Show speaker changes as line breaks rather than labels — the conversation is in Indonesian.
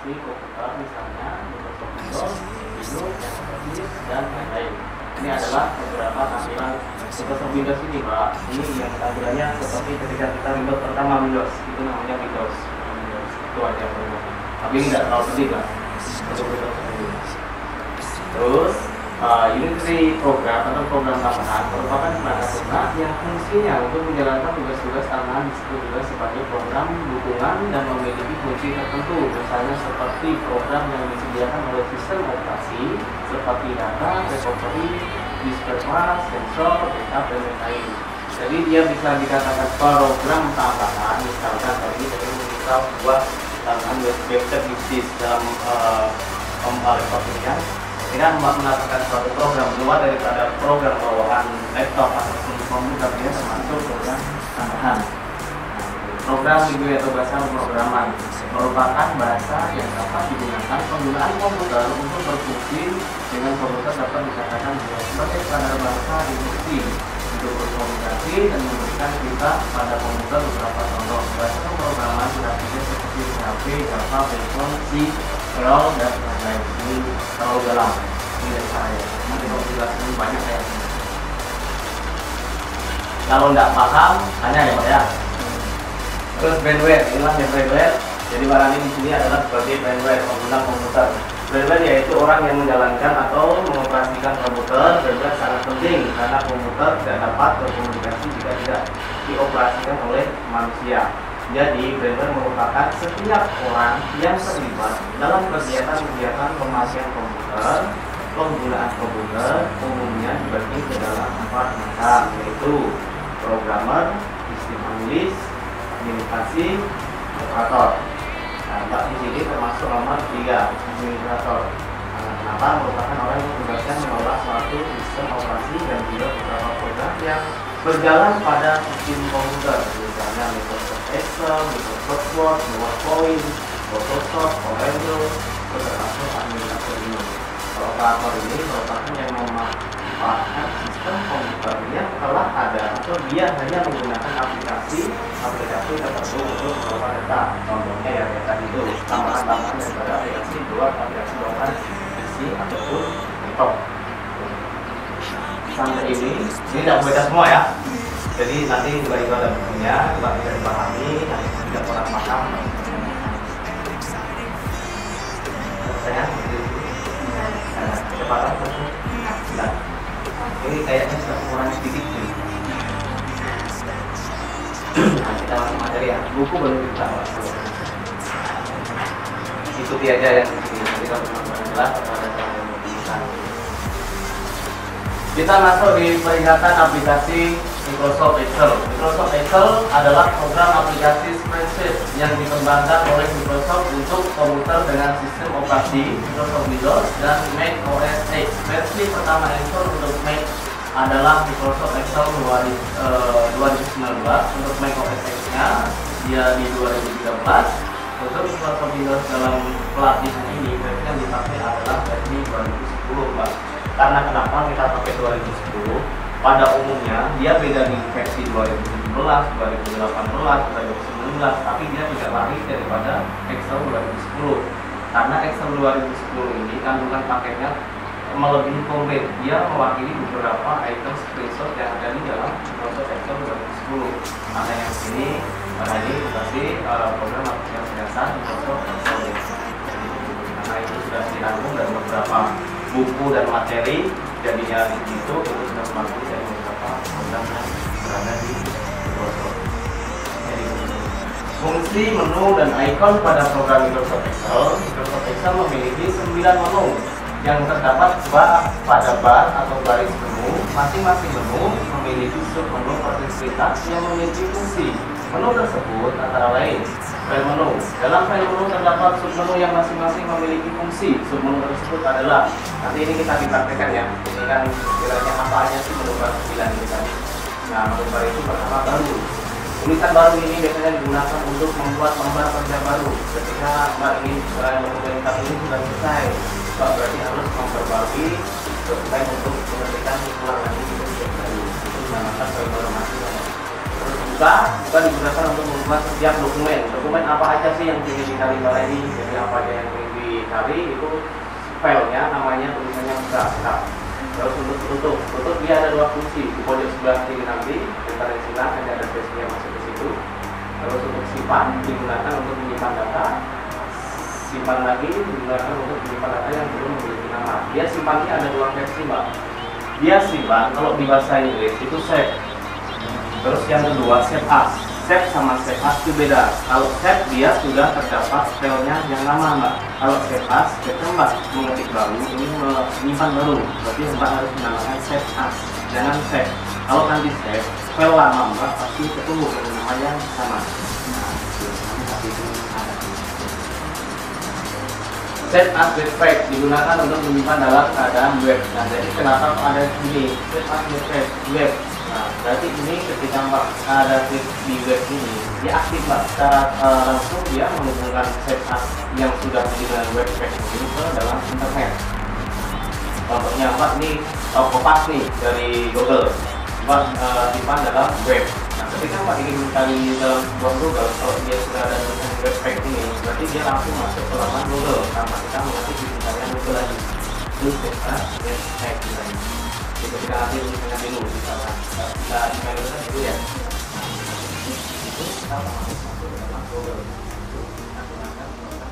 aplikasi komputer, misalnya Microsoft Windows, Linux, Office, dan lain-lain. Ini adalah beberapa tampilan Microsoft Windows ini, Pak. Ini yang tampilannya seperti ketika kita Windows pertama Windows, itu namanya Windows. Itu aja Pak. Tapi ini tidak terlalu penting, Pak. Untuk Windows ini. Terus Unity program atau program tambahan merupakan perangkat lunak yang fungsinya untuk menjalankan tugas-tugas tambahan disebut juga sebagai program dukungan dan memiliki fungsi tertentu, misalnya seperti program yang disediakan oleh sistem operasi seperti data, recovery, display pass, sensor, backup, dan lain-lain. Jadi dia bisa dikatakan program tambahan, misalkan tadi kita buat tambahan website bisnis dalam laptop ini kan. Kita menambahkan suatu program luar daripada program bawaan laptop ataupun komputer, dia termasuk program tambahan. Program linguistik atau bahasa pemrograman merupakan bahasa yang dapat digunakan penggunaan komputer untuk berfungsi dengan komputer dapat dikatakan sebagai standar bahasa industri untuk berkomunikasi dan memberikan kita pada komputer beberapa contoh bahasa pemrograman grafisnya seperti PHP, Java, Python, C, Perl, dan lain-lain. Ini terlalu dalam. Ini dari saya. Nanti kalau dijelasin banyak ya. Kalau nggak paham, tanya ya Pak ya. Terus bandware, inilah yang bandware. Jadi barang ini di sini adalah sebagai bandware pengguna komputer. Bandware yaitu orang yang menjalankan atau mengoperasikan komputer. Bandware sangat penting karena komputer tidak dapat berkomunikasi jika tidak dioperasikan oleh manusia. Jadi, bandware merupakan setiap orang yang terlibat dalam kegiatan-kegiatan pemakaian komputer. Penggunaan komputer umumnya dibagi ke dalam 4 mata, yaitu programmer, sistem analis, administrasi, operator. Nah, Mbak di sini termasuk nomor 3, administrator. Kenapa? Merupakan orang yang tugasnya mengelola suatu sistem operasi dan juga beberapa program yang berjalan pada sistem komputer, misalnya Microsoft Excel, Microsoft Word, PowerPoint, Photoshop, Corel, termasuk administrator ini. Operator ini merupakan yang memanfaatkan sistem komputer yang telah ada atau dia hanya menggunakan aplikasi tertentu untuk mengelola data. Contohnya ya data itu tambahan-tambahan daripada aplikasi luar aplikasi bawaan PC ataupun laptop. Sampai ini tidak membaca semua ya. Jadi nanti juga itu ada bukunya, juga bisa dipahami, nanti tidak kurang paham. Saya kecepatan nah, ini kayaknya sudah kurang sedikit nih. Nah, kita masuk materi ya. Buku belum kita bahas. Ikuti aja yang ini. Nanti kalau teman-teman jelas atau ada yang mau diusahakan. Kita masuk di peringatan aplikasi Microsoft Excel. Microsoft Excel adalah program aplikasi spreadsheet yang dikembangkan oleh Microsoft untuk komputer dengan sistem operasi Microsoft Windows dan Mac OS X. Versi pertama Excel untuk Mac adalah Microsoft Excel 2019. Untuk Mac OS X-nya dia di 2013. Untuk Microsoft Windows dalam pelatihan ini versi yang dipakai adalah versi 2010, Pak. Karena kenapa kita pakai 2010? Pada umumnya dia beda di versi 2017, 2018, 2019, tapi dia tidak lari daripada Excel 2010. Karena Excel 2010 ini kandungan paketnya melebihi komplit. Dia mewakili beberapa item screenshot yang ada di dalam Microsoft Excel 2010. Maka yang sini ini dikasih program aplikasi dasar Microsoft Excel. Karena itu sudah dirangkum dari beberapa buku dan materi, jadinya itu sudah termasuk dari beberapa program yang berada di Microsoft. Jadi, fungsi menu dan icon pada program Microsoft Excel memiliki 9 menu yang terdapat pada bar atau baris menu. Masing-masing menu memiliki submenu properties yang memiliki fungsi. Menu tersebut antara lain file menu. Dalam file menu terdapat submenu yang masing-masing memiliki fungsi. Submenu tersebut adalah, nanti ini kita dipraktekkan ya. Ini kan kiranya apa aja sih menu bar 9 ini tadi. Nah, menu bar itu pertama baru. Tulisan baru ini biasanya digunakan untuk membuat lembar kerja baru. Ketika lembar ini pemerintah ini sudah selesai, berarti harus memperbarui sesuai untuk mengerjakan ulang lagi di bagian baru. Itu dinamakan file baru masing. Bukan digunakan untuk membuat setiap dokumen. Dokumen apa aja sih yang ingin dicari ini, jadi apa aja yang ingin dicari itu filenya namanya tulisannya backup. Terus untuk tutup dia ada dua fungsi di pojok sebelah kiri nanti referensinya ada address-nya masuk ke situ. Terus untuk simpan digunakan untuk menyimpan data, simpan lagi digunakan untuk menyimpan data yang belum memiliki nama. Dia simpannya ada dua versi mbak. Dia simpan kalau di bahasa Inggris itu save. Terus yang kedua save as. Save sama save as itu beda. Kalau save dia sudah terdapat filenya yang lama mbak. Kalau save as, kita mbak mengetik baru, ini menyimpan baru. Berarti mbak harus menamakan save as. Jangan save. Kalau nanti save, file lama mbak pasti ketemu dengan nama yang sama. Save as with file digunakan untuk menyimpan dalam keadaan web. Nah, jadi kenapa ada ini save as with web? Nah, berarti ini ketika mbak ada klik di web ini, dia aktif mbak secara langsung dia menghubungkan save as yang sudah dengan web page ini ke dalam internet. Contohnya mbak ini kopas nih dari Google, mbak simpan dalam web. Nah, ketika mbak ingin mencari dalam sebuah Google, kalau dia sudah ada dengan web page ini, berarti dia langsung masuk ke laman Google tanpa kita mengetik di pencarian Google lagi. Itu save as web page lagi. Ketika nanti tulisannya dulu misalkan kita email itu ya, itu kita masuk ke dalam Google, itu kita gunakan program